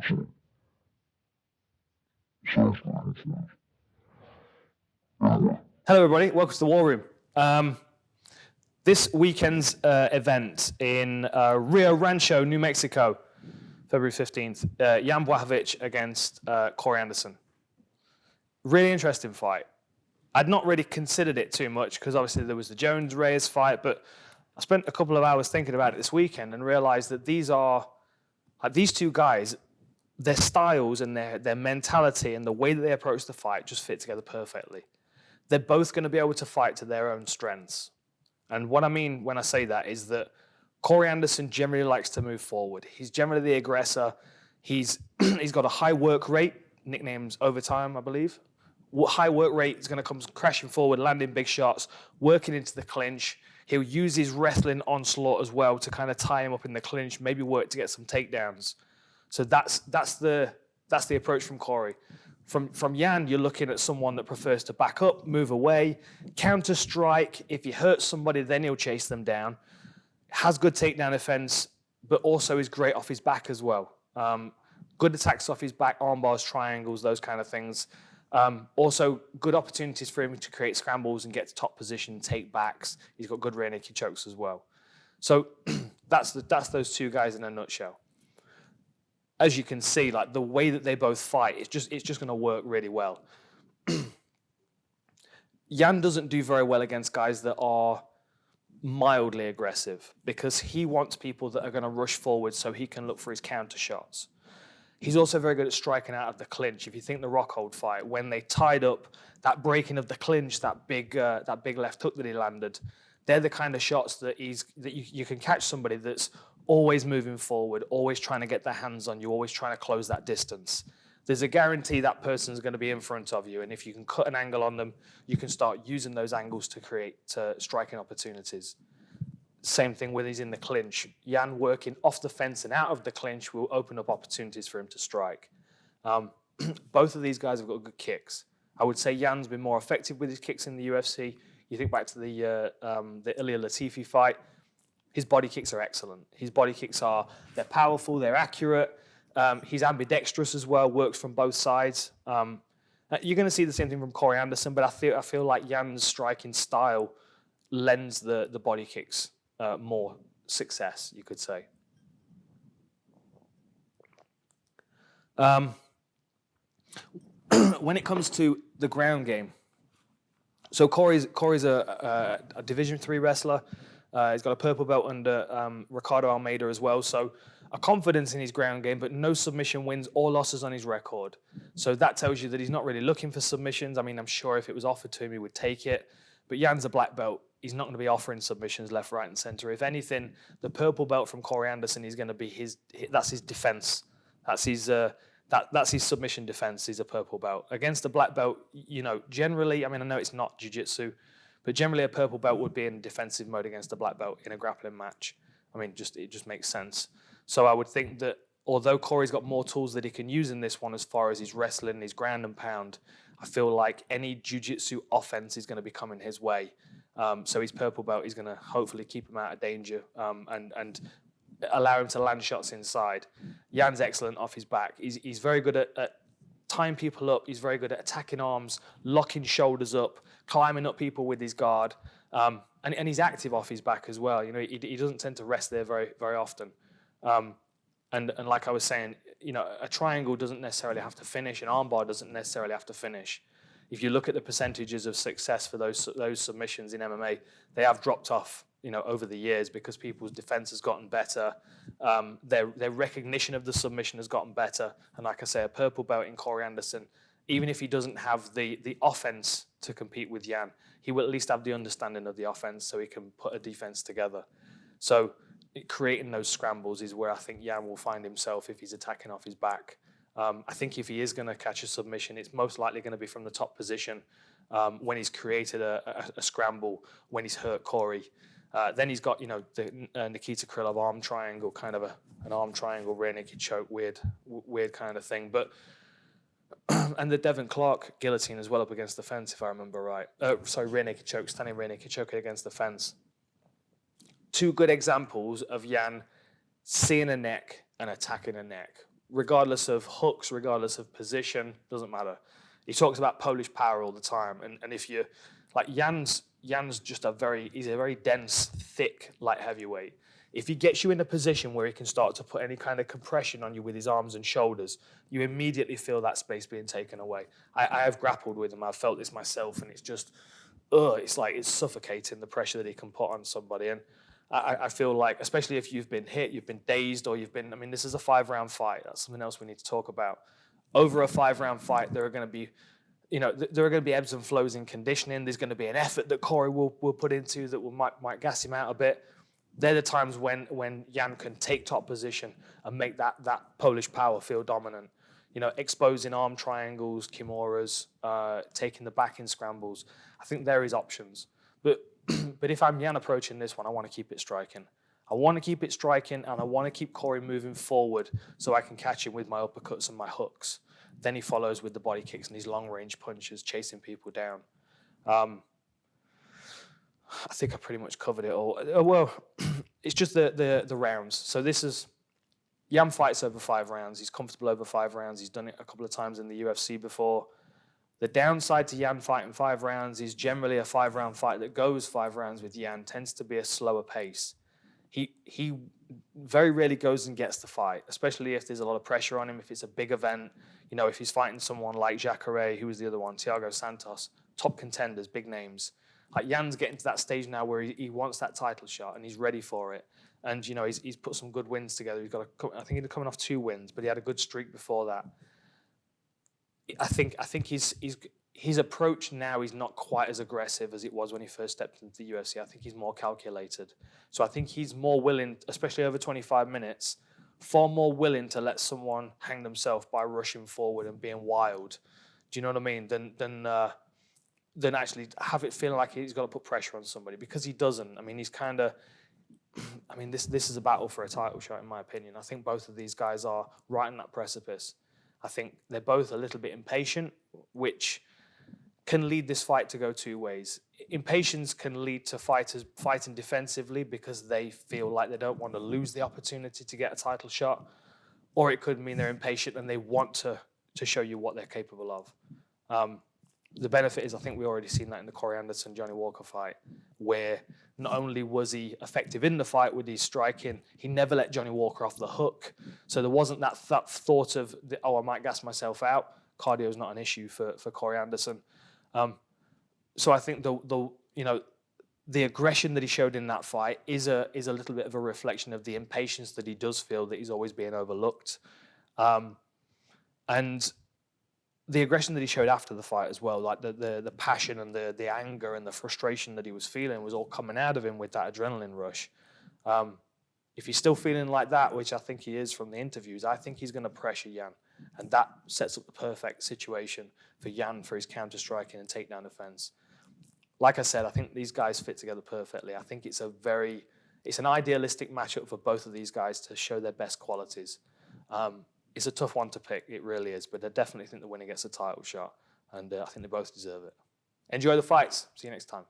So, so that's fine. It's fine. Hello, everybody. Welcome to the War Room. This weekend's event in Rio Rancho, New Mexico, February 15th. Jan Blachowicz against Corey Anderson. Really interesting fight. I'd not really considered it too much because obviously there was the Jones-Reyes fight, but I spent a couple of hours thinking about it this weekend and realized that these two guys, their styles and their mentality and the way that they approach the fight just fit together perfectly. They're both going to be able to fight to their own strengths. And what I mean when I say that is that Corey Anderson generally likes to move forward. He's generally the aggressor. He's got a high work rate, nicknames overtime, I believe. High work rate is going to come crashing forward, landing big shots, working into the clinch. He'll use his wrestling onslaught as well to kind of tie him up in the clinch, maybe work to get some takedowns. So that's the approach from Corey. From Jan, you're looking at someone that prefers to back up, move away, counter strike. If he hurts somebody, then he'll chase them down. Has good takedown defense, but also is great off his back as well. Good attacks off his back, arm bars, triangles, those kind of things. Also, good opportunities for him to create scrambles and get to top position, take backs. He's got good rear naked chokes as well. So that's those two guys in a nutshell. As you can see, like the way that they both fight, it's just going to work really well. Jan doesn't do very well against guys that are mildly aggressive because he wants people that are going to rush forward so he can look for his counter shots. He's also very good at striking out of the clinch. If you think the Rockhold fight, when they tied up, that breaking of the clinch, that big left hook that he landed, they're the kind of shots that you can catch somebody that's always moving forward, always trying to get their hands on you, always trying to close that distance. There's a guarantee that person's going to be in front of you, and if you can cut an angle on them, you can start using those angles to create striking opportunities. Same thing when he's in the clinch. Jan working off the fence and out of the clinch will open up opportunities for him to strike. Both of these guys have got good kicks. I would say Jan's been more effective with his kicks in the UFC. You think back to the Ilia Latifi fight. His body kicks are excellent. His body kicks they're powerful, they're accurate. He's ambidextrous as well, works from both sides. You're going to see the same thing from Corey Anderson, but I feel like Jan's striking style lends the body kicks more success, you could say. When it comes to the ground game, so Corey's a Division III wrestler. He's got a purple belt under Ricardo Almeida as well. So a confidence in his ground game, but no submission wins or losses on his record. So that tells you that he's not really looking for submissions. I mean, I'm sure if it was offered to him, he would take it. But Jan's a black belt. He's not going to be offering submissions left, right, and center. If anything, the purple belt from Corey Anderson is going to be that's his defense. That's his submission defense. He's a purple belt. Against a black belt, generally, I mean, I know it's not jiu-jitsu, but generally a purple belt would be in defensive mode against a black belt in a grappling match. I mean, it just makes sense. So I would think that although Corey's got more tools that he can use in this one as far as his wrestling, his ground and pound, I feel like any jiu-jitsu offense is going to be coming his way. So his purple belt is going to hopefully keep him out of danger and allow him to land shots inside. Jan's excellent off his back. He's very good at tying people up. He's very good at attacking arms, locking shoulders up, climbing up people with his guard. And he's active off his back as well. He doesn't tend to rest there very, very often. And like I was saying, a triangle doesn't necessarily have to finish. An armbar doesn't necessarily have to finish. If you look at the percentages of success for those submissions in MMA, they have dropped off, over the years because people's defense has gotten better. Their recognition of the submission has gotten better. And like I say, a purple belt in Corey Anderson, even if he doesn't have the offense to compete with Jan, he will at least have the understanding of the offense so he can put a defense together. So creating those scrambles is where I think Jan will find himself if he's attacking off his back. I think if he is going to catch a submission, it's most likely going to be from the top position when he's created a scramble, when he's hurt Corey. Then he's got, the Nikita Krylov arm triangle, kind of an arm triangle, rear naked choke, weird kind of thing. But and the Devin Clark guillotine as well up against the fence, if I remember right. Rear naked choke, standing rear naked choke against the fence. Two good examples of Jan seeing a neck and attacking a neck. regardless of hooks, regardless of position, doesn't matter. He talks about Polish power all the time, and if you like Jan's just he's a very dense, thick light heavyweight. If he gets you in a position where he can start to put any kind of compression on you with his arms and shoulders, you immediately feel that space being taken away. I have grappled with him. I've felt this myself, and it's just, it's like it's suffocating, the pressure that he can put on somebody. And I feel like, especially if you've been hit, you've been dazed, or this is a 5-round fight. That's something else we need to talk about. Over a 5-round fight, there are going to be, there are going to be ebbs and flows in conditioning. There's going to be an effort that Corey will put into that might gas him out a bit. They're the times when Jan can take top position and make that Polish power feel dominant. Exposing arm triangles, kimuras, taking the back in scrambles. I think there is options. But if I'm Jan approaching this one, I want to keep it striking. I want to keep it striking, and I want to keep Corey moving forward so I can catch him with my uppercuts and my hooks. Then he follows with the body kicks and his long-range punches, chasing people down. I think I pretty much covered it all. Well, it's just the rounds. So this is, Jan fights over 5 rounds. He's comfortable over 5 rounds. He's done it a couple of times in the UFC before. The downside to Jan fighting 5 rounds is generally a 5-round fight that goes 5 rounds with Jan tends to be a slower pace. He very rarely goes and gets the fight, especially if there's a lot of pressure on him, if it's a big event. If he's fighting someone like Jacare, who was the other one, Thiago Santos, top contenders, big names. Like Jan's getting to that stage now where he wants that title shot and he's ready for it. And he's put some good wins together. I think he's coming off 2 wins, but he had a good streak before that. I think his approach now is not quite as aggressive as it was when he first stepped into the UFC. I think he's more calculated. So I think he's more willing, especially over 25 minutes, far more willing to let someone hang themselves by rushing forward and being wild. Do you know what I mean? Than actually have it feeling like he's got to put pressure on somebody, because he doesn't. He's kind of. This is a battle for a title shot, in my opinion. I think both of these guys are right on that precipice. I think they're both a little bit impatient, which can lead this fight to go 2 ways. Impatience can lead to fighters fighting defensively because they feel like they don't want to lose the opportunity to get a title shot, or it could mean they're impatient and they want to show you what they're capable of. The benefit is, I think we already seen that in the Corey Anderson-Johnny Walker fight, where not only was he effective in the fight with his striking, he never let Johnny Walker off the hook. So there wasn't that thought of, I might gas myself out. Cardio is not an issue for Corey Anderson. So I think the aggression that he showed in that fight is a little bit of a reflection of the impatience that he does feel that he's always being overlooked. And the aggression that he showed after the fight as well, like the passion and the anger and the frustration that he was feeling was all coming out of him with that adrenaline rush. If he's still feeling like that, which I think he is from the interviews, I think he's going to pressure Jan. And that sets up the perfect situation for Jan for his counter-striking and takedown defense. Like I said, I think these guys fit together perfectly. I think it's an idealistic matchup for both of these guys to show their best qualities. It's a tough one to pick, it really is, but I definitely think the winner gets a title shot, and I think they both deserve it. Enjoy the fights. See you next time.